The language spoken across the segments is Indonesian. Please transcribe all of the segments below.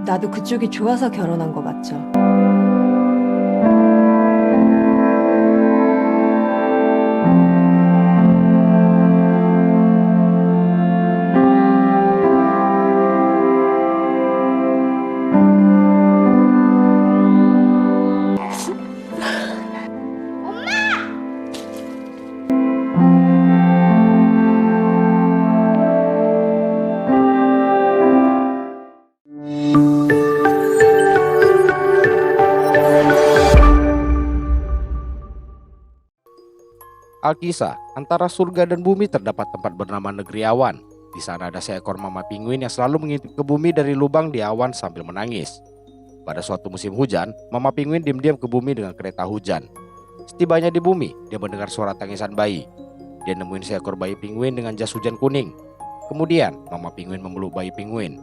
나도 그쪽이 좋아서 결혼한 거 맞죠? Alkisah, antara surga dan bumi terdapat tempat bernama Negeri Awan. Di sana ada seekor mama penguin yang selalu mengintip ke bumi dari lubang di awan sambil menangis. Pada suatu musim hujan, mama penguin diam-diam ke bumi dengan kereta hujan. Setibanya di bumi, dia mendengar suara tangisan bayi. Dia nemuin seekor bayi penguin dengan jas hujan kuning. Kemudian, mama penguin memeluk bayi penguin.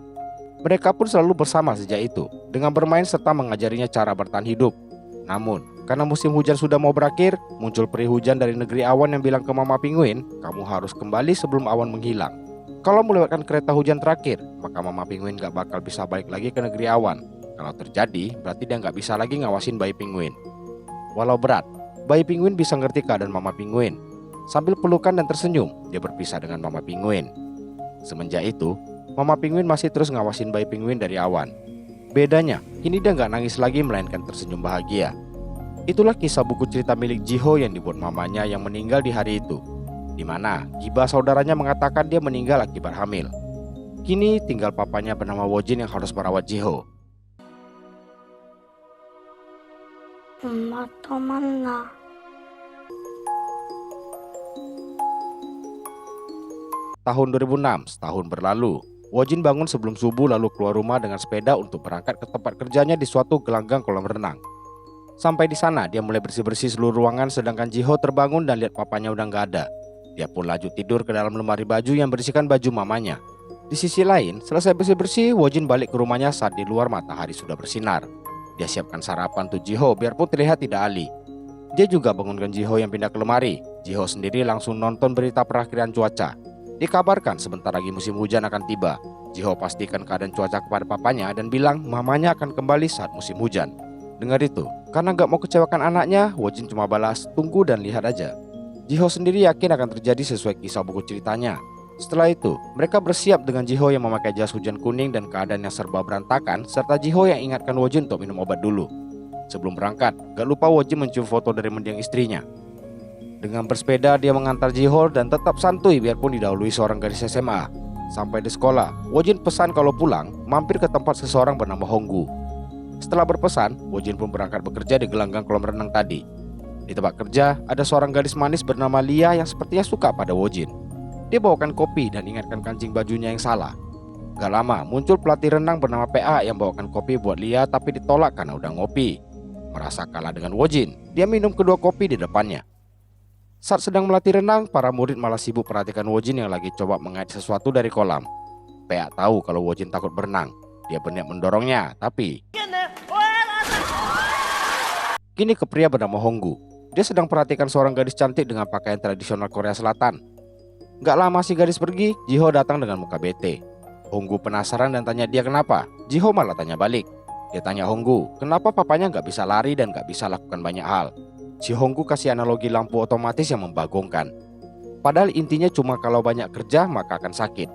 Mereka pun selalu bersama sejak itu, dengan bermain serta mengajarinya cara bertahan hidup. Namun, karena musim hujan sudah mau berakhir, muncul peri hujan dari negeri awan yang bilang ke mama penguin, kamu harus kembali sebelum awan menghilang. Kalau melewatkan kereta hujan terakhir, maka mama penguin gak bakal bisa balik lagi ke negeri awan. Kalau terjadi, berarti dia gak bisa lagi ngawasin bayi penguin. Walau berat, bayi penguin bisa ngerti keadaan mama penguin. Sambil pelukan dan tersenyum, dia berpisah dengan mama penguin. Semenjak itu, mama penguin masih terus ngawasin bayi penguin dari awan. Bedanya, kini dia gak nangis lagi melainkan tersenyum bahagia. Itulah kisah buku cerita milik Jiho yang dibuat mamanya yang meninggal di hari itu, di mana Giba saudaranya mengatakan dia meninggal akibat hamil. Kini tinggal papanya bernama Wojin yang harus merawat Jiho. 엄마 또 만나. Tahun 2006, setahun berlalu, Wojin bangun sebelum subuh lalu keluar rumah dengan sepeda untuk berangkat ke tempat kerjanya di suatu gelanggang kolam renang. Sampai di sana, dia mulai bersih-bersih seluruh ruangan sedangkan Jiho terbangun dan lihat papanya udah nggak ada. Dia pun lanjut tidur ke dalam lemari baju yang berisikan baju mamanya. Di sisi lain, selesai bersih-bersih, Wojin balik ke rumahnya saat di luar matahari sudah bersinar. Dia siapkan sarapan untuk Jiho biarpun terlihat tidak ahli. Dia juga bangunkan Jiho yang pindah ke lemari. Jiho sendiri langsung nonton berita perakhiran cuaca. Dikabarkan sebentar lagi musim hujan akan tiba. Jiho pastikan keadaan cuaca kepada papanya dan bilang mamanya akan kembali saat musim hujan. Dengar itu, karena gak mau kecewakan anaknya, Wojin cuma balas, tunggu dan lihat aja. Jiho sendiri yakin akan terjadi sesuai kisah buku ceritanya. Setelah itu, mereka bersiap dengan Jiho yang memakai jas hujan kuning dan keadaan yang serba berantakan, serta Jiho yang ingatkan Wojin untuk minum obat dulu. Sebelum berangkat, gak lupa Wojin mencium foto dari mendiang istrinya. Dengan bersepeda, dia mengantar Jiho dan tetap santuy biarpun didahului seorang gadis SMA. Sampai di sekolah, Wojin pesan kalau pulang, mampir ke tempat seseorang bernama Honggu. Setelah berpesan, Wojin pun berangkat bekerja di gelanggang kolam renang tadi. Di tempat kerja, ada seorang gadis manis bernama Lia yang sepertinya suka pada Wojin. Dia bawakan kopi dan ingatkan kancing bajunya yang salah. Gak lama, muncul pelatih renang bernama PA yang bawakan kopi buat Lia tapi ditolak karena udah ngopi. Merasa kalah dengan Wojin, dia minum kedua kopi di depannya. Saat sedang melatih renang, para murid malah sibuk perhatikan Wojin yang lagi coba mengait sesuatu dari kolam. PA tahu kalau Wojin takut berenang. Dia berniat mendorongnya, tapi kini ke pria bernama Honggu. Dia sedang perhatikan seorang gadis cantik dengan pakaian tradisional Korea Selatan. Gak lama si gadis pergi, Jiho datang dengan muka bete. Honggu penasaran dan tanya dia kenapa. Jiho malah tanya balik. Dia tanya Honggu, kenapa papanya gak bisa lari dan gak bisa lakukan banyak hal. Si Honggu kasih analogi lampu otomatis yang membagongkan. Padahal intinya cuma kalau banyak kerja maka akan sakit.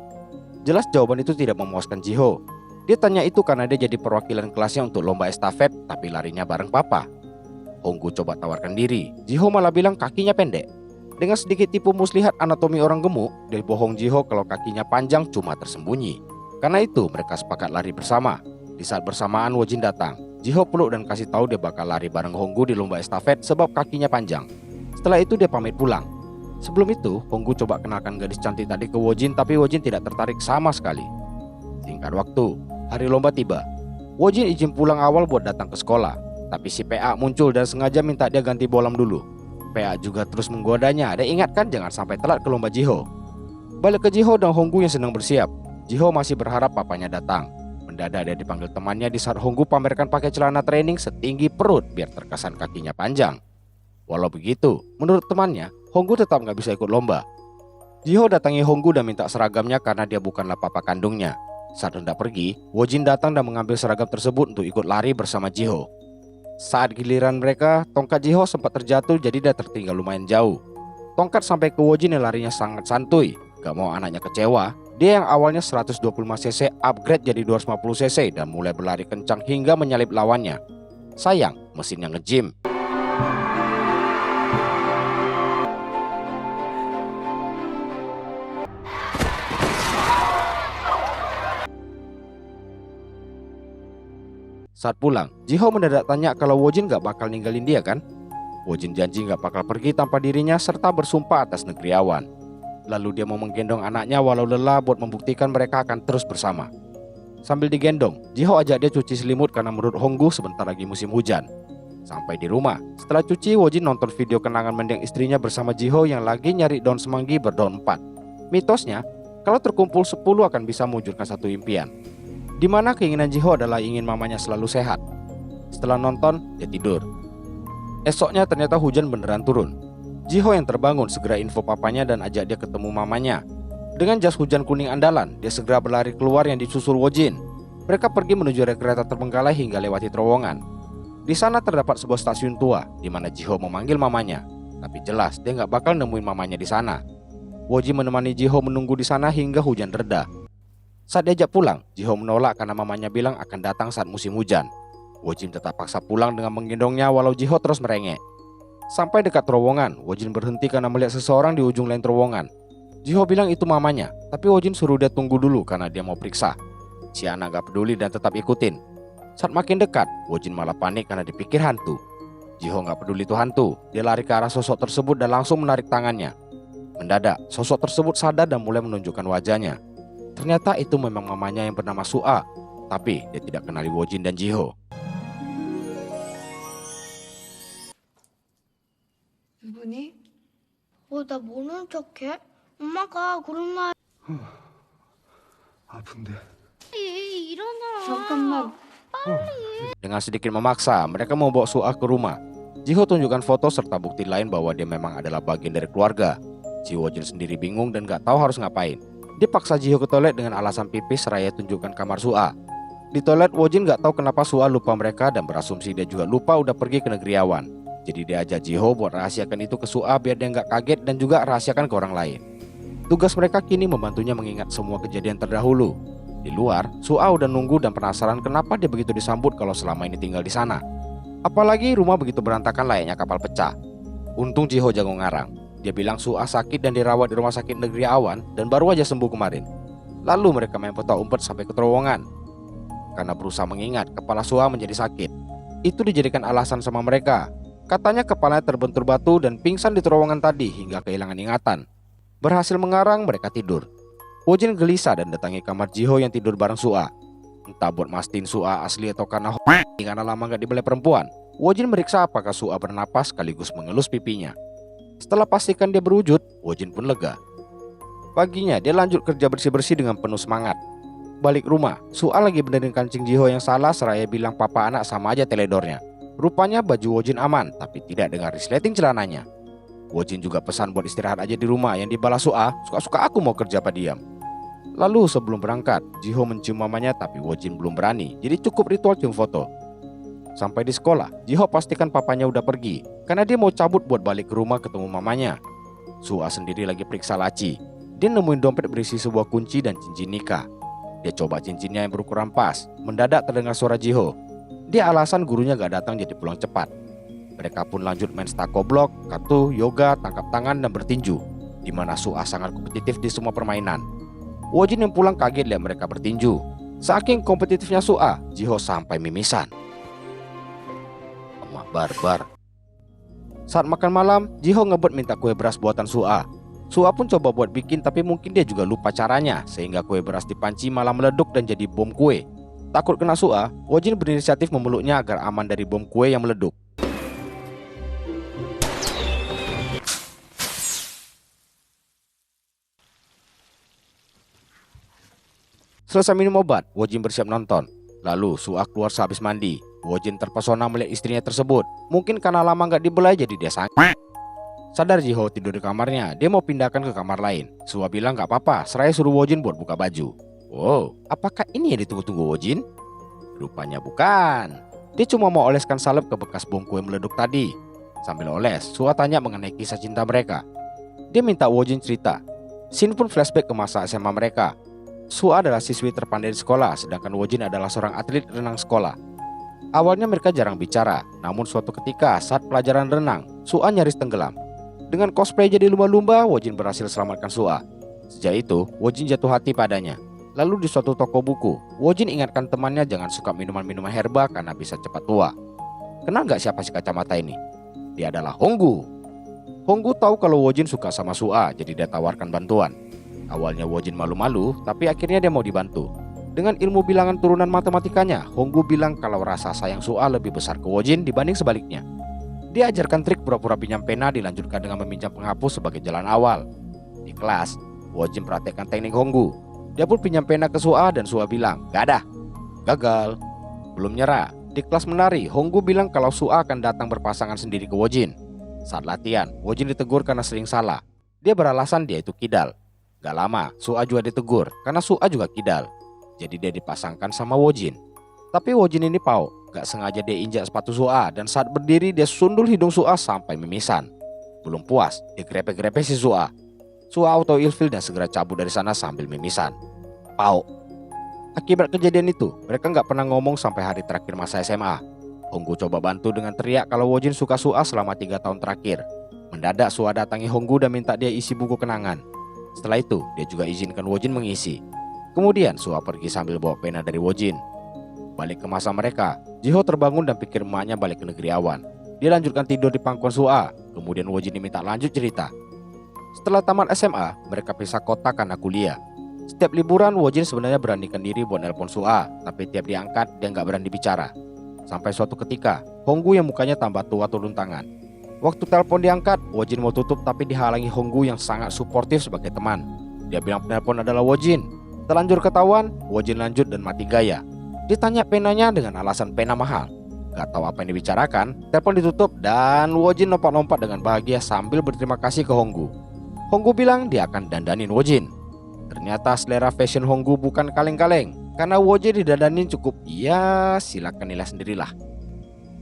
Jelas jawaban itu tidak memuaskan Jiho. Dia tanya itu karena dia jadi perwakilan kelasnya untuk lomba estafet tapi larinya bareng papa. Honggu coba tawarkan diri, Jiho malah bilang kakinya pendek. Dengan sedikit tipu muslihat anatomi orang gemuk, dia bohong Jiho kalau kakinya panjang cuma tersembunyi. Karena itu mereka sepakat lari bersama. Di saat bersamaan Wojin datang. Jiho peluk dan kasih tahu dia bakal lari bareng Honggu di lomba estafet sebab kakinya panjang. Setelah itu dia pamit pulang. Sebelum itu, Honggu coba kenalkan gadis cantik tadi ke Wojin tapi Wojin tidak tertarik sama sekali. Singkat waktu, hari lomba tiba. Wojin izin pulang awal buat datang ke sekolah. Tapi si PA muncul dan sengaja minta dia ganti bolam dulu. PA juga terus menggodanya dan ingatkan jangan sampai telat ke lomba Jiho. Balik ke Jiho dan Honggu yang sedang bersiap. Jiho masih berharap papanya datang. Mendadak dia dipanggil temannya di saat Honggu pamerkan pakai celana training setinggi perut biar terkesan kakinya panjang. Walau begitu, menurut temannya, Honggu tetap gak bisa ikut lomba. Jiho datangi Honggu dan minta seragamnya karena dia bukanlah papa kandungnya. Saat hendak pergi, Wojin datang dan mengambil seragam tersebut untuk ikut lari bersama Jiho. Saat giliran mereka, tongkat Jiho sempat terjatuh jadi dia tertinggal lumayan jauh. Tongkat sampai ke Wojin yang larinya sangat santuy. Gak mau anaknya kecewa, dia yang awalnya 125cc upgrade jadi 250cc dan mulai berlari kencang hingga menyalip lawannya. Sayang, mesinnya nge-gym. Saat pulang, Jiho mendadak tanya kalau Wojin gak bakal ninggalin dia kan? Wojin janji gak bakal pergi tanpa dirinya serta bersumpah atas negeri awan. Lalu dia mau menggendong anaknya walau lelah buat membuktikan mereka akan terus bersama. Sambil digendong, Jiho ajak dia cuci selimut karena menurut Honggu sebentar lagi musim hujan. Sampai di rumah, setelah cuci Wojin nonton video kenangan mendiang istrinya bersama Jiho yang lagi nyari daun semanggi berdaun 4. Mitosnya, kalau terkumpul 10 akan bisa mewujudkan satu impian, di mana keinginan Jiho adalah ingin mamanya selalu sehat. Setelah nonton, dia tidur. Esoknya ternyata hujan beneran turun. Jiho yang terbangun segera info papanya dan ajak dia ketemu mamanya. Dengan jas hujan kuning andalan, dia segera berlari keluar yang disusul Wojin. Mereka pergi menuju rel kereta terbengkalai hingga lewati terowongan. Di sana terdapat sebuah stasiun tua, di mana Jiho memanggil mamanya. Tapi jelas dia nggak bakal nemuin mamanya di sana. Wojin menemani Jiho menunggu di sana hingga hujan reda. Saat diajak pulang, Jiho menolak karena mamanya bilang akan datang saat musim hujan. Wojin tetap paksa pulang dengan menggendongnya walau Jiho terus merengek. Sampai dekat terowongan, Wojin berhenti karena melihat seseorang di ujung lain terowongan. Jiho bilang itu mamanya, tapi Wojin suruh dia tunggu dulu karena dia mau periksa. Si anak gak peduli dan tetap ikutin. Saat makin dekat, Wojin malah panik karena dipikir hantu. Jiho gak peduli itu hantu, dia lari ke arah sosok tersebut dan langsung menarik tangannya. Mendadak, sosok tersebut sadar dan mulai menunjukkan wajahnya. Ternyata itu memang mamanya yang bernama Su'a, tapi dia tidak kenali Wojin dan Jiho. 누구니? 나 모르는 척해? 엄마가 그런 말. 아픈데. 일어나. 잠깐만. Dengan sedikit memaksa, mereka membawa Su'a ke rumah. Jiho tunjukkan foto serta bukti lain bahwa dia memang adalah bagian dari keluarga. Si Wojin sendiri bingung dan gak tahu harus ngapain. Dia paksa Jiho ke toilet dengan alasan pipis seraya tunjukkan kamar Su'a. Di toilet, Wojin gak tahu kenapa Su'a lupa mereka dan berasumsi dia juga lupa udah pergi ke negeri awan. Jadi dia ajak Jiho buat rahasiakan itu ke Su'a biar dia gak kaget dan juga rahasiakan ke orang lain. Tugas mereka kini membantunya mengingat semua kejadian terdahulu. Di luar, Su'a udah nunggu dan penasaran kenapa dia begitu disambut kalau selama ini tinggal di sana. Apalagi rumah begitu berantakan layaknya kapal pecah. Untung Jiho jago ngarang. Dia bilang Su'a sakit dan dirawat di rumah sakit negeri awan dan baru aja sembuh kemarin. Lalu mereka main petak umpet sampai ke terowongan. Karena berusaha mengingat kepala Su'a menjadi sakit. Itu dijadikan alasan sama mereka. Katanya kepalanya terbentur batu dan pingsan di terowongan tadi hingga kehilangan ingatan. Berhasil mengarang, mereka tidur. Wojin gelisah dan datangi kamar Jiho yang tidur bareng Su'a. Entah buat mastiin Su'a asli atau karena lama gak dibelai perempuan. Wojin meriksa apakah Su'a bernapas sekaligus mengelus pipinya. Setelah pastikan dia berwujud, Wojin pun lega. Paginya dia lanjut kerja bersih-bersih dengan penuh semangat. Balik rumah, Su'a lagi benerin kancing Jiho yang salah seraya bilang papa anak sama aja teledornya. Rupanya baju Wojin aman, tapi tidak dengan resleting celananya. Wojin juga pesan buat istirahat aja di rumah yang dibalas Su'a, suka-suka aku mau kerja apa diam. Lalu sebelum berangkat, Jiho mencium mamanya tapi Wojin belum berani, jadi cukup ritual cium foto. Sampai di sekolah, Jiho pastikan papanya udah pergi karena dia mau cabut buat balik ke rumah ketemu mamanya. Su'a sendiri lagi periksa laci. Dia nemuin dompet berisi sebuah kunci dan cincin nikah. Dia coba cincinnya yang berukuran pas. Mendadak terdengar suara Jiho. Dia alasan gurunya gak datang jadi pulang cepat. Mereka pun lanjut main stako blok, kartu, yoga, tangkap tangan, dan bertinju, di mana Su'a sangat kompetitif di semua permainan. Wojin yang pulang kaget lihat mereka bertinju. Saking kompetitifnya Su'a, Jiho sampai mimisan. Emak barbar. Saat makan malam, Jiho ngebet minta kue beras buatan Su'a. Su'a pun coba buat bikin tapi mungkin dia juga lupa caranya, sehingga kue beras di panci malah meleduk dan jadi bom kue. Takut kena Su'a, Wojin berinisiatif memeluknya agar aman dari bom kue yang meleduk. Selesai minum obat, Wojin bersiap nonton. Lalu Su'a keluar sehabis mandi. Wojin terpesona melihat istrinya tersebut. Mungkin karena lama gak dibelai jadi dia sakit. Sadar Jiho tidur di kamarnya, dia mau pindahkan ke kamar lain. Su'a bilang gak apa-apa, seraya suruh Wojin buat buka baju. Wow, apakah ini yang ditunggu-tunggu Wojin? Rupanya bukan. Dia cuma mau oleskan salep ke bekas bom kue meleduk tadi. Sambil oles, Sua tanya mengenai kisah cinta mereka. Dia minta Wojin cerita. Shin pun flashback ke masa SMA mereka. Sua adalah siswi terpandai di sekolah, sedangkan Wojin adalah seorang atlet renang sekolah. Awalnya mereka jarang bicara, namun suatu ketika saat pelajaran renang, Sua nyaris tenggelam. Dengan cosplay jadi lumba-lumba, Wojin berhasil selamatkan Sua. Sejak itu, Wojin jatuh hati padanya. Lalu di suatu toko buku, Wojin ingatkan temannya jangan suka minuman-minuman herba karena bisa cepat tua. Kenal gak siapa si kacamata ini? Dia adalah Honggu. Honggu tahu kalau Wojin suka sama Sua, jadi dia tawarkan bantuan. Awalnya Wojin malu-malu, tapi akhirnya dia mau dibantu. Dengan ilmu bilangan turunan matematikanya, Honggu bilang kalau rasa sayang Sua lebih besar ke Wojin dibanding sebaliknya. Dia ajarkan trik pura-pura pinjam pena dilanjutkan dengan meminjam penghapus sebagai jalan awal. Di kelas, Wojin praktekkan teknik Honggu. Dia pun pinjam pena ke Sua dan Sua bilang, "Gak ada." Gagal. Belum nyerah, di kelas menari, Honggu bilang kalau Sua akan datang berpasangan sendiri ke Wojin. Saat latihan, Wojin ditegur karena sering salah. Dia beralasan dia itu kidal. Gak lama, Sua juga ditegur karena Sua juga kidal. Jadi dia dipasangkan sama Wojin. Tapi Wojin ini pau, gak sengaja dia injak sepatu Sua dan saat berdiri dia sundul hidung Sua sampai mimisan. Belum puas, dia grepe-grepe si Sua. Sua auto ilfil dan segera cabut dari sana sambil mimisan. Pau. Akibat kejadian itu, mereka gak pernah ngomong sampai hari terakhir masa SMA. Honggu coba bantu dengan teriak kalau Wojin suka Sua selama 3 tahun terakhir. Mendadak Sua datangi Honggu dan minta dia isi buku kenangan. Setelah itu, dia juga izinkan Wojin mengisi. Kemudian Sua pergi sambil bawa pena dari Wojin. Balik ke masa mereka, Jiho terbangun dan pikir emaknya balik ke negeri awan. Dia lanjutkan tidur di pangkuan Sua. Kemudian Wojin diminta lanjut cerita. Setelah tamat SMA, mereka pisah kota karena kuliah. Setiap liburan, Wojin sebenarnya beranikan diri buat nelpon Sua, tapi tiap diangkat, dia nggak berani bicara. Sampai suatu ketika, Honggu yang mukanya tambah tua turun tangan. Waktu telepon diangkat, Wojin mau tutup tapi dihalangi Honggu yang sangat suportif sebagai teman. Dia bilang penelpon adalah Wojin. Terlanjur ketahuan, Wojin lanjut dan mati gaya. Ditanya penanya dengan alasan pena mahal. Gak tahu apa yang dibicarakan, telepon ditutup dan Wojin lompat-lompat dengan bahagia sambil berterima kasih ke Honggu. Honggu bilang dia akan dandanin Wojin. Ternyata selera fashion Honggu bukan kaleng-kaleng, karena Wojin didandanin cukup, ya silakan nilai sendirilah.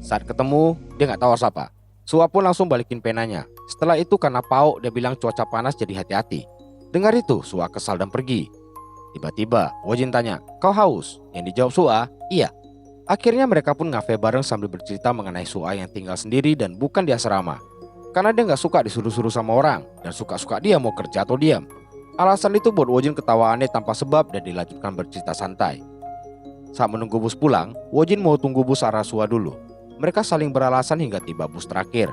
Saat ketemu, dia gak tahu harus apa. Sua pun langsung balikin penanya. Setelah itu karena Pau, dia bilang cuaca panas jadi hati-hati. Dengar itu, Sua kesal dan pergi. Tiba-tiba Wojin tanya, "Kau haus?" Yang dijawab Sua, "Iya." Akhirnya mereka pun ngafe bareng sambil bercerita mengenai Sua yang tinggal sendiri dan bukan di asrama. Karena dia gak suka disuruh-suruh sama orang dan suka-suka dia mau kerja atau diam. Alasan itu buat Wojin ketawa aneh tanpa sebab dan dilanjutkan bercerita santai. Saat menunggu bus pulang, Wojin mau tunggu bus arah Sua dulu. Mereka saling beralasan hingga tiba bus terakhir.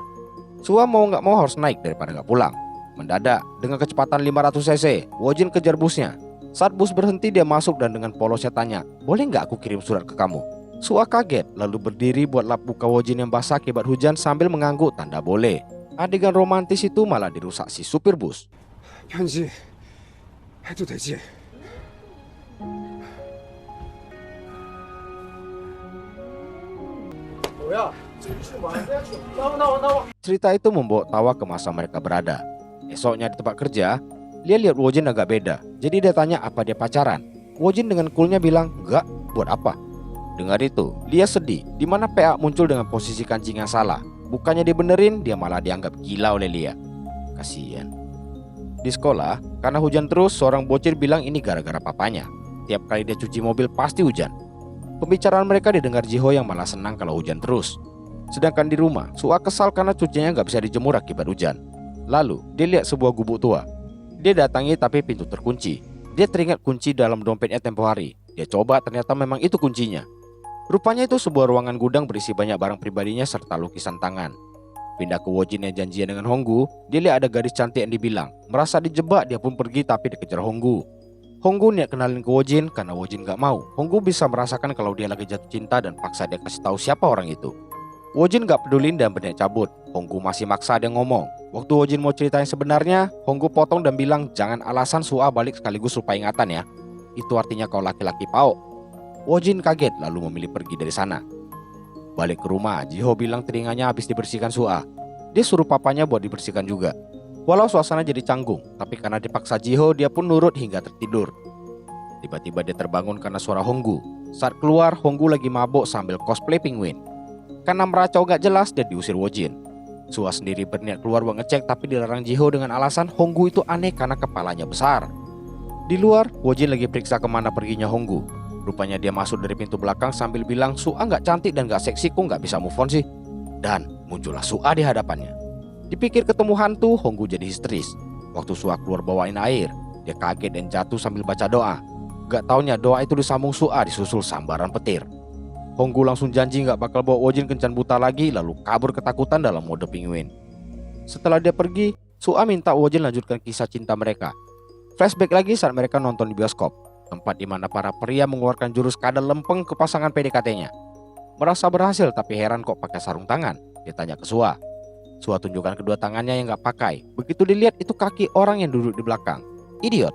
Sua mau gak mau harus naik daripada gak pulang. Mendadak, dengan kecepatan 500 cc, Wojin kejar busnya. Saat bus berhenti dia masuk dan dengan polosnya tanya, "Boleh gak aku kirim surat ke kamu?" Sua kaget lalu berdiri buat lap muka Wojin yang basah akibat hujan sambil mengangguk tanda boleh. Adegan romantis itu malah dirusak si supir bus. 편지 해도 되지? Cerita itu membawa tawa ke masa mereka berada. Esoknya di tempat kerja, dia lihat Wojin agak beda. Jadi dia tanya apa dia pacaran. Wojin dengan coolnya bilang, "Enggak, buat apa?" Dengar itu, dia sedih. Di mana PA muncul dengan posisi kancing yang salah. Bukannya dibenerin, dia malah dianggap gila oleh Lia. Kasian. Di sekolah, karena hujan terus, seorang bocil bilang ini gara-gara papanya. Tiap kali dia cuci mobil pasti hujan. Pembicaraan mereka didengar Jiho yang malah senang kalau hujan terus. Sedangkan di rumah, Sua kesal karena cucinya gak bisa dijemur akibat hujan. Lalu, dia lihat sebuah gubuk tua. Dia datangi tapi pintu terkunci. Dia teringat kunci dalam dompetnya tempo hari. Dia coba, ternyata memang itu kuncinya. Rupanya itu sebuah ruangan gudang berisi banyak barang pribadinya serta lukisan tangan. Pindah ke Wojin yang janjian dengan Honggu, dia lihat ada gadis cantik yang dibilang. Merasa dijebak, dia pun pergi tapi dikejar Honggu. Honggu niat kenalin ke Wojin karena Wojin gak mau. Honggu bisa merasakan kalau dia lagi jatuh cinta dan paksa dia kasih tahu siapa orang itu. Wojin gak pedulin dan berniat cabut. Honggu masih maksa dia ngomong. Waktu Wojin mau cerita yang sebenarnya, Honggu potong dan bilang jangan alasan Sua balik sekaligus lupa ingatan ya. Itu artinya kau laki-laki Pao. Wojin kaget lalu memilih pergi dari sana. Balik ke rumah, Jiho bilang telinganya habis dibersihkan Sua. Dia suruh papanya buat dibersihkan juga. Walau suasana jadi canggung, tapi karena dipaksa Jiho, dia pun nurut hingga tertidur. Tiba-tiba dia terbangun karena suara Honggu. Saat keluar, Honggu lagi mabuk sambil cosplay penguin. Karena meracau gak jelas, dia diusir Wojin. Sua sendiri berniat keluar buat ngecek, tapi dilarang Jiho dengan alasan Honggu itu aneh karena kepalanya besar. Di luar, Wojin lagi periksa kemana perginya Honggu. Rupanya dia masuk dari pintu belakang sambil bilang Sua gak cantik dan gak seksi, kok gak bisa move on sih. Dan muncullah Sua di hadapannya. Dipikir ketemu hantu, Honggu jadi histeris. Waktu Sua keluar bawain air, dia kaget dan jatuh sambil baca doa. Gak taunya doa itu disambung Sua disusul sambaran petir. Honggu langsung janji gak bakal bawa Wojin kencan buta lagi, lalu kabur ketakutan dalam mode penguin. Setelah dia pergi, Sua minta Wojin lanjutkan kisah cinta mereka. Flashback lagi saat mereka nonton di bioskop, tempat di mana para pria mengeluarkan jurus kadal lempeng ke pasangan PDKT-nya. Merasa berhasil tapi heran kok pakai sarung tangan, dia tanya ke Sua. Sua tunjukkan kedua tangannya yang gak pakai. Begitu dilihat itu kaki orang yang duduk di belakang. Idiot.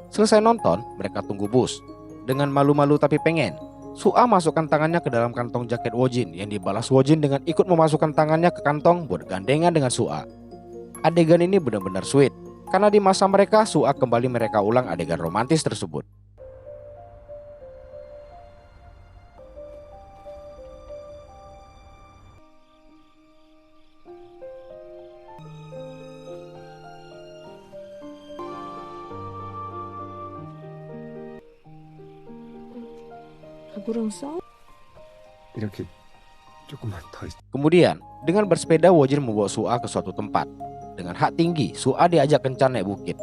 Selesai nonton, mereka tunggu bus. Dengan malu-malu tapi pengen, Sua masukkan tangannya ke dalam kantong jaket Wojin, yang dibalas Wojin dengan ikut memasukkan tangannya ke kantong buat gandengan dengan Sua. Adegan ini benar-benar sweet, karena di masa mereka Sua kembali mereka ulang adegan romantis tersebut. 누구랑 싸워? 이렇게 조금만 더 있... Kemudian, dengan bersepeda Wojin membawa Sua ke suatu tempat. Dengan hak tinggi, Sua diajak kencan naik bukit.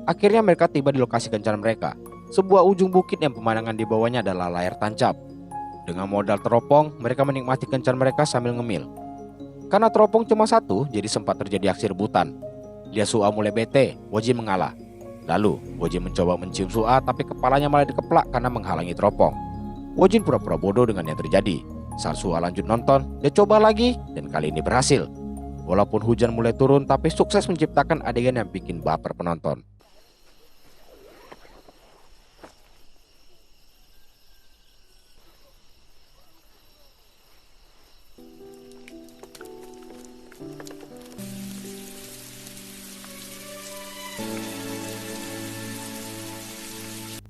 Akhirnya mereka tiba di lokasi kencan mereka, sebuah ujung bukit yang pemandangan di bawahnya adalah layar tancap. Dengan modal teropong, mereka menikmati kencan mereka sambil ngemil. Karena teropong cuma satu, jadi sempat terjadi aksi rebutan. Lihat Sua mulai bete, Wojin mengalah. Lalu, Wojin mencoba mencium Sua, tapi kepalanya malah dikeplak karena menghalangi teropong. Wojin pura-pura bodoh dengan yang terjadi. Saat Sua lanjut nonton, dia coba lagi dan kali ini berhasil. Walaupun hujan mulai turun, tapi sukses menciptakan adegan yang bikin baper penonton.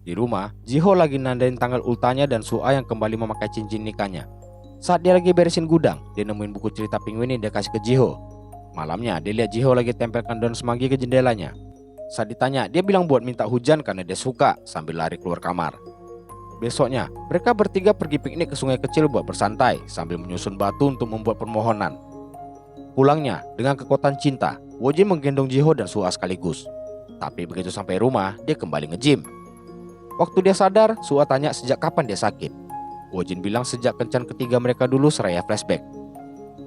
Di rumah, Jiho lagi nandain tanggal ultahnya dan Sua yang kembali memakai cincin nikahnya. Saat dia lagi beresin gudang, dia nemuin buku cerita penguin yang dia kasih ke Jiho. Malamnya, dia lihat Jiho lagi tempelkan daun semanggi ke jendelanya. Saat ditanya, dia bilang buat minta hujan karena dia suka, sambil lari keluar kamar. Besoknya, mereka bertiga pergi piknik ke sungai kecil buat bersantai, sambil menyusun batu untuk membuat permohonan. Pulangnya, dengan kekuatan cinta, Wojin menggendong Jiho dan Sua sekaligus. Tapi begitu sampai rumah, dia kembali nge-gym. Waktu dia sadar, Sua tanya sejak kapan dia sakit. Wojin bilang sejak kencan ketiga mereka dulu seraya flashback.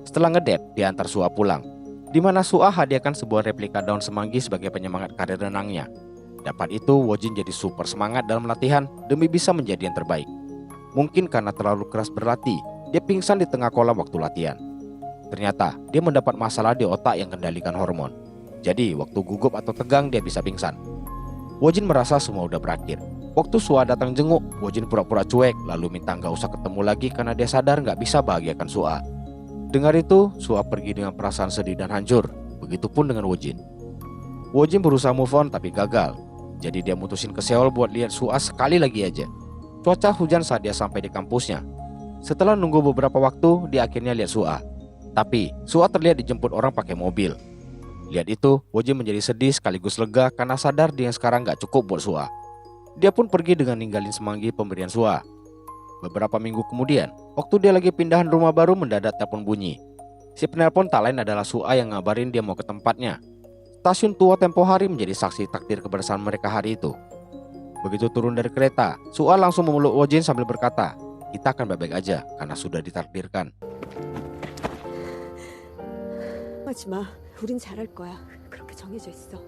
Setelah ngedate, dia antar Sua pulang, di mana Sua hadiahkan sebuah replika daun semanggi sebagai penyemangat karir renangnya. Dapat itu, Wojin jadi super semangat dalam latihan demi bisa menjadi yang terbaik. Mungkin karena terlalu keras berlatih, dia pingsan di tengah kolam waktu latihan. Ternyata, dia mendapat masalah di otak yang kendalikan hormon. Jadi, waktu gugup atau tegang dia bisa pingsan. Wojin merasa semua udah berakhir. Waktu Sua datang jenguk, Wojin pura-pura cuek lalu minta nggak usah ketemu lagi karena dia sadar nggak bisa bahagiakan Sua. Dengar itu, Sua pergi dengan perasaan sedih dan hancur. Begitupun dengan Wojin. Wojin berusaha move on tapi gagal. Jadi dia mutusin ke Seoul buat lihat Sua sekali lagi aja. Cuaca hujan saat dia sampai di kampusnya. Setelah nunggu beberapa waktu, dia akhirnya lihat Sua. Tapi Sua terlihat dijemput orang pakai mobil. Lihat itu, Wojin menjadi sedih sekaligus lega karena sadar dia sekarang gak cukup buat Sua. Dia pun pergi dengan ninggalin semanggi pemberian Sua. Beberapa minggu kemudian, waktu dia lagi pindahan rumah baru, mendadak telepon bunyi. Si penelpon tak lain adalah Sua yang ngabarin dia mau ke tempatnya. Stasiun tua tempo hari menjadi saksi takdir kebersamaan mereka hari itu. Begitu turun dari kereta, Sua langsung memeluk Wojin sambil berkata, "Kita akan baik-baik aja karena sudah ditakdirkan." 하지 마. 우린 잘할 거야. 그렇게 정해져 있어.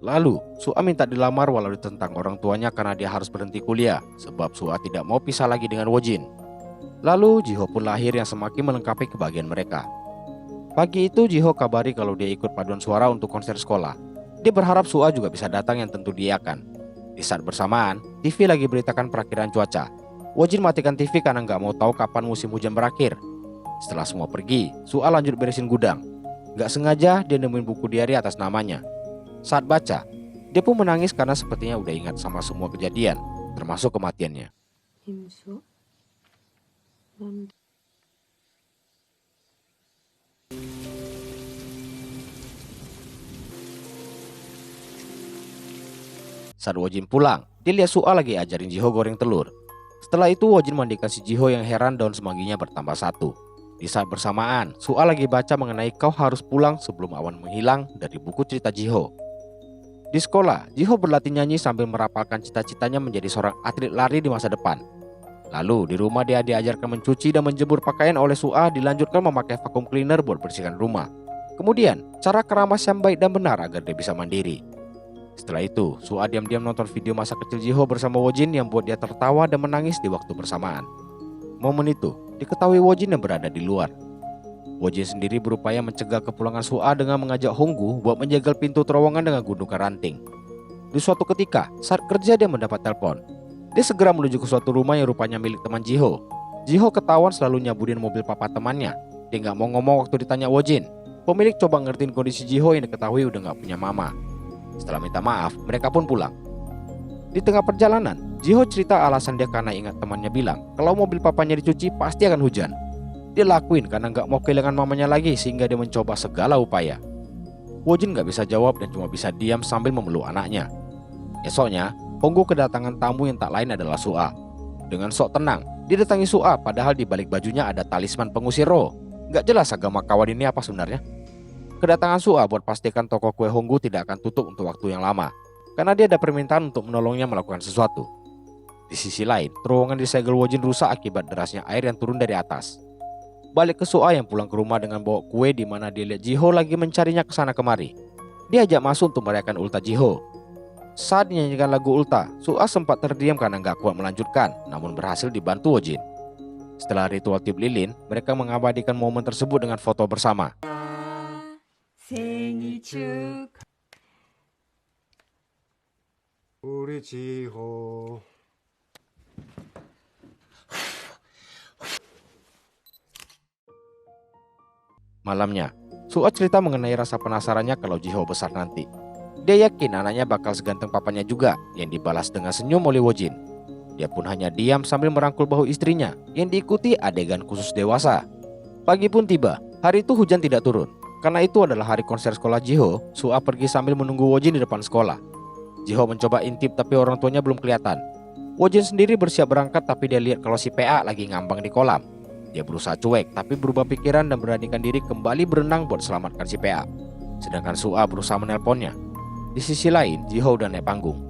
Lalu, Sua minta dilamar walau ditentang orang tuanya karena dia harus berhenti kuliah, sebab Sua tidak mau pisah lagi dengan Wojin. Lalu, Jiho pun lahir yang semakin melengkapi kebahagiaan mereka. Pagi itu, Jiho kabari kalau dia ikut paduan suara untuk konser sekolah. Dia berharap Sua juga bisa datang yang tentu dia akan. Di saat bersamaan, TV lagi beritakan perakiraan cuaca. Wojin matikan TV karena nggak mau tahu kapan musim hujan berakhir. Setelah semua pergi, Su'a lanjut beresin gudang. Gak sengaja dia nemuin buku diari atas namanya. Saat baca, dia pun menangis karena sepertinya udah ingat sama semua kejadian, termasuk kematiannya. 임수. 넌 Saat Wojin pulang, dia lihat Su'a lagi ajarin Jiho goreng telur. Setelah itu Wojin mandikan si Jiho yang heran daun semangginya bertambah satu. Di saat bersamaan, Su'a lagi baca mengenai kau harus pulang sebelum awan menghilang dari buku cerita Jiho. Di sekolah, Jiho berlatih nyanyi sambil merapalkan cita-citanya menjadi seorang atlet lari di masa depan. Lalu di rumah dia diajarkan mencuci dan menjemur pakaian oleh Su'a, dilanjutkan memakai vacuum cleaner buat bersihkan rumah. Kemudian, cara keramas yang baik dan benar agar dia bisa mandiri. Setelah itu, Su'a diam-diam nonton video masa kecil Jiho bersama Wojin yang buat dia tertawa dan menangis di waktu bersamaan. Momen itu diketahui Wojin yang berada di luar. Wojin sendiri berupaya mencegah kepulangan Su'a dengan mengajak Honggu buat menjaga pintu terowongan dengan gundukan ranting. Di suatu ketika, saat kerja dia mendapat telepon. Dia segera menuju ke suatu rumah yang rupanya milik teman Jiho. Jiho ketahuan selalu nyaburin mobil papa temannya. Dia nggak mau ngomong waktu ditanya Wojin. Pemilik coba ngertiin kondisi Jiho yang diketahui udah nggak punya mama. Setelah minta maaf, mereka pun pulang. Di tengah perjalanan, Jiho cerita alasan dia karena ingat temannya bilang kalau mobil papanya dicuci pasti akan hujan. Dia lakuin karena nggak mau kehilangan mamanya lagi sehingga dia mencoba segala upaya. Wojin nggak bisa jawab dan cuma bisa diam sambil memeluk anaknya. Esoknya, Honggu kedatangan tamu yang tak lain adalah Su'a. Dengan sok tenang, dia datangi Su'a padahal di balik bajunya ada talisman pengusir roh. Nggak jelas agama kawan ini apa sebenarnya. Kedatangan Su'a buat pastikan toko kue Honggu tidak akan tutup untuk waktu yang lama, karena dia ada permintaan untuk menolongnya melakukan sesuatu. Di sisi lain, terowongan di segel Wojin rusak akibat derasnya air yang turun dari atas. Balik ke Su'a yang pulang ke rumah dengan bawa kue di mana dia lihat Jiho lagi mencarinya ke sana kemari. Dia ajak masuk untuk merayakan ulta Jiho. Saat dinyanyikan lagu ulta, Su'a sempat terdiam karena nggak kuat melanjutkan, namun berhasil dibantu Wojin. Setelah ritual tiup lilin, mereka mengabadikan momen tersebut dengan foto bersama. 생일 축 우리 지호. Malamnya, Su'a cerita mengenai rasa penasarannya kalau Jiho besar nanti. Dia yakin anaknya bakal seganteng papanya juga, yang dibalas dengan senyum oleh Wojin. Dia pun hanya diam sambil merangkul bahu istrinya, yang diikuti adegan khusus dewasa. Pagi pun tiba, hari itu hujan tidak turun. Karena itu adalah hari konser sekolah Jiho, Su'a pergi sambil menunggu Wojin di depan sekolah. Jiho mencoba intip tapi orang tuanya belum kelihatan. Wojin sendiri bersiap berangkat tapi dia lihat kalau si PA lagi ngambang di kolam. Dia berusaha cuek tapi berubah pikiran dan beranikan diri kembali berenang buat selamatkan si PA. Sedangkan Su'a berusaha menelponnya. Di sisi lain, Jiho udah naik panggung.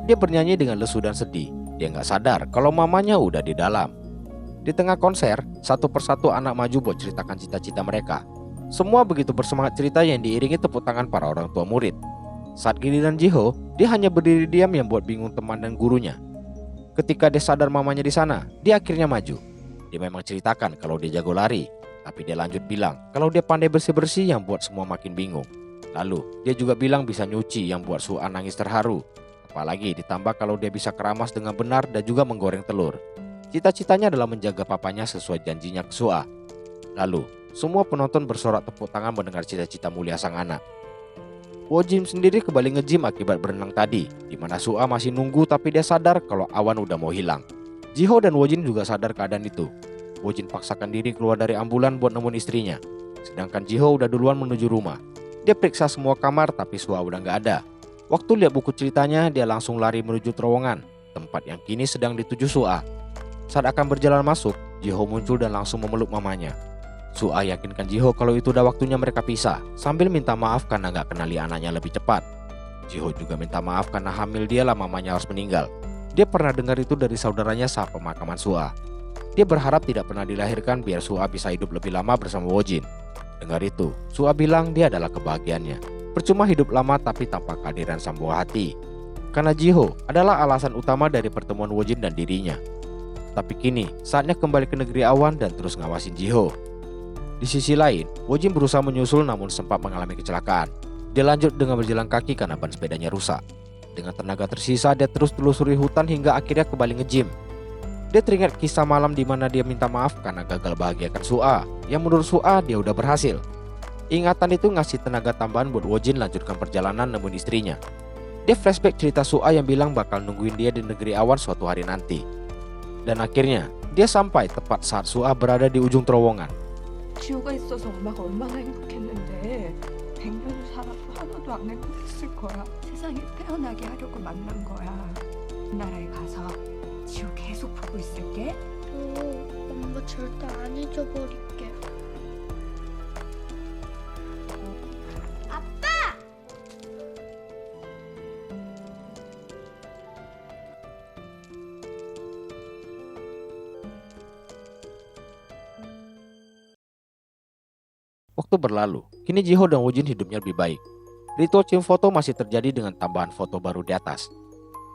Dia bernyanyi dengan lesu dan sedih. Dia nggak sadar kalau mamanya udah di dalam. Di tengah konser, satu persatu anak maju buat ceritakan cita-cita mereka. Semua begitu bersemangat cerita yang diiringi tepuk tangan para orang tua murid. Saat giliran Jiho, dia hanya berdiri diam yang buat bingung teman dan gurunya. Ketika dia sadar mamanya di sana, dia akhirnya maju. Dia memang ceritakan kalau dia jago lari, tapi dia lanjut bilang kalau dia pandai bersih-bersih yang buat semua makin bingung. Lalu, dia juga bilang bisa nyuci yang buat Su'a nangis terharu. Apalagi ditambah kalau dia bisa keramas dengan benar dan juga menggoreng telur. Cita-citanya adalah menjaga papanya sesuai janjinya ke Su'a. Lalu, semua penonton bersorak tepuk tangan mendengar cita-cita mulia sang anak. Wojin sendiri kembali nge-gym akibat berenang tadi, di mana Su'a masih nunggu tapi dia sadar kalau awan udah mau hilang. Jiho dan Wojin juga sadar keadaan itu. Wojin paksakan diri keluar dari ambulan buat nemuin istrinya. Sedangkan Jiho udah duluan menuju rumah. Dia periksa semua kamar tapi Su'a udah nggak ada. Waktu lihat buku ceritanya, dia langsung lari menuju terowongan, tempat yang kini sedang dituju Su'a. Saat akan berjalan masuk, Jiho muncul dan langsung memeluk mamanya. Su'a yakinkan Jiho kalau itu udah waktunya mereka pisah, sambil minta maaf karena nggak kenali anaknya lebih cepat. Jiho juga minta maaf karena hamil dia lah mamanya harus meninggal. Dia pernah dengar itu dari saudaranya saat pemakaman Su'a. Dia berharap tidak pernah dilahirkan biar Su'a bisa hidup lebih lama bersama Wojin. Dengar itu, Su'a bilang dia adalah kebahagiaannya. Percuma hidup lama tapi tanpa kehadiran sang buah hati. Karena Jiho adalah alasan utama dari pertemuan Wojin dan dirinya. Tapi kini, saatnya kembali ke negeri awan dan terus ngawasin Jiho. Di sisi lain, Wojin berusaha menyusul namun sempat mengalami kecelakaan. Dia lanjut dengan berjalan kaki karena ban sepedanya rusak. Dengan tenaga tersisa, dia terus telusuri hutan hingga akhirnya kembali nge-gym. Dia teringat kisah malam di mana dia minta maaf karena gagal bahagiakan Su'a, yang menurut Su'a dia udah berhasil. Ingatan itu ngasih tenaga tambahan buat Wojin lanjutkan perjalanan nemuin istrinya. Dia flashback cerita Su'a yang bilang bakal nungguin dia di negeri awan suatu hari nanti. Dan akhirnya dia sampai tepat saat Su'a berada di ujung terowongan. 지호가 있어서 엄마가 얼마나 행복했는데 100년 살아도 하나도 안 행복했을 거야. 세상에 태어나게 하려고 만난 거야. 나라에 가서 지호 계속 보고 있을게. 엄마 절대 안 잊어버릴게. Waktu berlalu, kini Jiho dan Wojin hidupnya lebih baik. Ritual cium foto masih terjadi dengan tambahan foto baru di atas.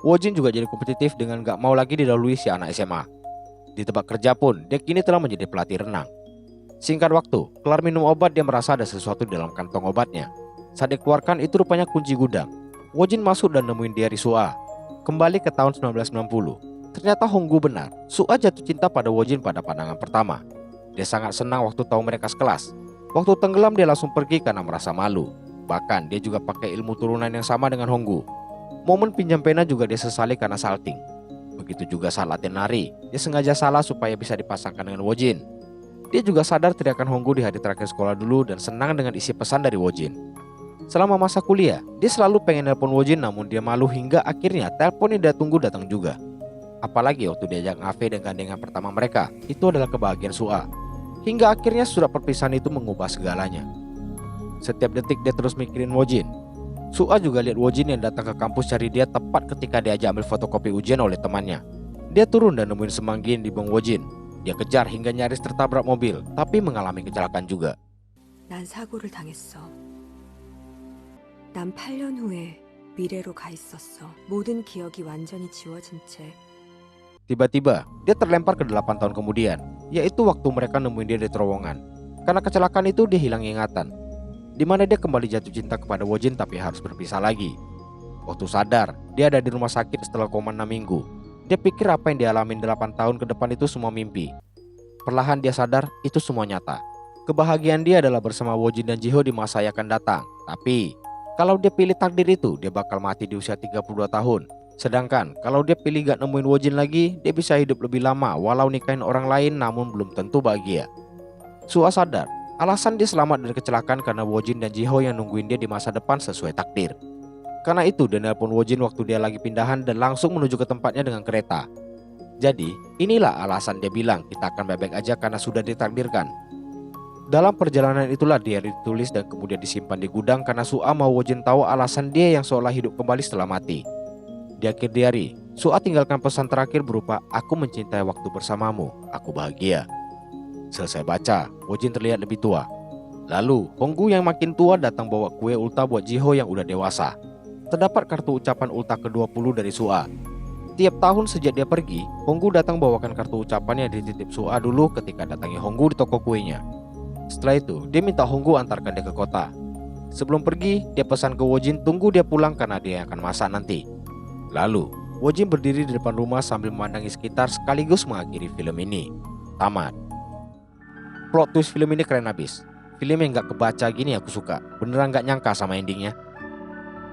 Wojin juga jadi kompetitif dengan gak mau lagi didahului si anak SMA. Di tempat kerja pun, dia kini telah menjadi pelatih renang. Singkat waktu, kelar minum obat dia merasa ada sesuatu di dalam kantong obatnya. Saat dikeluarkan itu rupanya kunci gudang. Wojin masuk dan nemuin diari Su'a. Kembali ke tahun 1990. Ternyata Honggu benar, Su'a jatuh cinta pada Wojin pada pandangan pertama. Dia sangat senang waktu tahu mereka sekelas. Waktu tenggelam dia langsung pergi karena merasa malu. Bahkan dia juga pakai ilmu turunan yang sama dengan Honggu. Momen pinjam pena juga dia sesali karena salting. Begitu juga saat latihan nari, dia sengaja salah supaya bisa dipasangkan dengan Wojin. Dia juga sadar teriakan Honggu di hari terakhir sekolah dulu dan senang dengan isi pesan dari Wojin. Selama masa kuliah, dia selalu pengen nelpon Wojin namun dia malu hingga akhirnya telepon yang dia tunggu datang juga. Apalagi waktu diajak ngafe dan gandengan pertama mereka, itu adalah kebahagiaan Su'a. Hingga akhirnya surat perpisahan itu mengubah segalanya. Setiap detik dia terus mikirin Wojin. Su'a juga lihat Wojin yang datang ke kampus cari dia tepat ketika diajak ambil fotokopi ujian oleh temannya. Dia turun dan nemuin Semanggin di Bang Wojin. Dia kejar hingga nyaris tertabrak mobil, tapi mengalami kecelakaan juga. 난 사고를 당했어. 난 8년 후에 미래로 가 있었어. 모든 기억이 완전히 지워진 채. Tiba-tiba, dia terlempar ke 8 tahun kemudian, yaitu waktu mereka nemuin dia di terowongan. Karena kecelakaan itu dia hilang ingatan, di mana dia kembali jatuh cinta kepada Wojin tapi harus berpisah lagi. Waktu sadar, dia ada di rumah sakit setelah koma 6 minggu. Dia pikir apa yang dia alamin 8 tahun ke depan itu semua mimpi. Perlahan dia sadar itu semua nyata. Kebahagiaan dia adalah bersama Wojin dan Jiho di masa yang akan datang. Tapi, kalau dia pilih takdir itu, dia bakal mati di usia 32 tahun. Sedangkan kalau dia pilih gak nemuin Wojin lagi, dia bisa hidup lebih lama walau nikahin orang lain namun belum tentu bahagia. Su'a sadar, alasan dia selamat dari kecelakaan karena Wojin dan Jiho yang nungguin dia di masa depan sesuai takdir. Karena itu dia nelpon Wojin waktu dia lagi pindahan dan langsung menuju ke tempatnya dengan kereta. Jadi inilah alasan dia bilang kita akan baik-baik aja karena sudah ditakdirkan. Dalam perjalanan itulah dia ditulis dan kemudian disimpan di gudang karena Su'a mau Wojin tahu alasan dia yang seolah hidup kembali setelah mati. Di akhir diari, Su'a tinggalkan pesan terakhir berupa aku mencintai waktu bersamamu, aku bahagia. Selesai baca, Wojin terlihat lebih tua. Lalu, Honggu yang makin tua datang bawa kue ulta buat Jiho yang udah dewasa. Terdapat kartu ucapan ulta ke-20 dari Su'a. Tiap tahun sejak dia pergi, Honggu datang bawakan kartu ucapan yang dititip Su'a dulu ketika datangi Honggu di toko kuenya. Setelah itu, dia minta Honggu antarkan dia ke kota. Sebelum pergi, dia pesan ke Wojin tunggu dia pulang karena dia akan masak nanti. Lalu, Wojin berdiri di depan rumah sambil memandangi sekitar sekaligus mengakhiri film ini. Tamat. Plot twist film ini keren abis. Film yang gak kebaca gini aku suka. Beneran gak nyangka sama endingnya.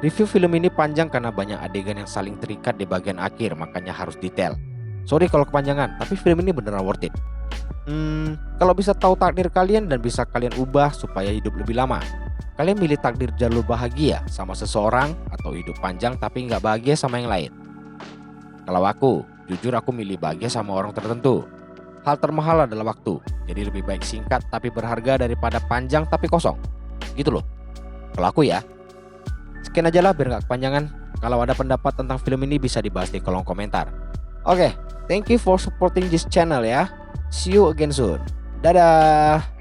Review film ini panjang karena banyak adegan yang saling terikat di bagian akhir, makanya harus detail. Sorry kalau kepanjangan, tapi film ini beneran worth it. Kalau bisa tahu takdir kalian dan bisa kalian ubah supaya hidup lebih lama, kalian milih takdir jalur bahagia sama seseorang atau hidup panjang tapi nggak bahagia sama yang lain? Kalau aku, jujur aku milih bahagia sama orang tertentu. Hal termahal adalah waktu, jadi lebih baik singkat tapi berharga daripada panjang tapi kosong. Gitu loh. Kalau aku ya. Sekian aja lah biar nggak kepanjangan. Kalau ada pendapat tentang film ini bisa dibahas di kolom komentar. Oke, thank you for supporting this channel ya. See you again soon. Dadah.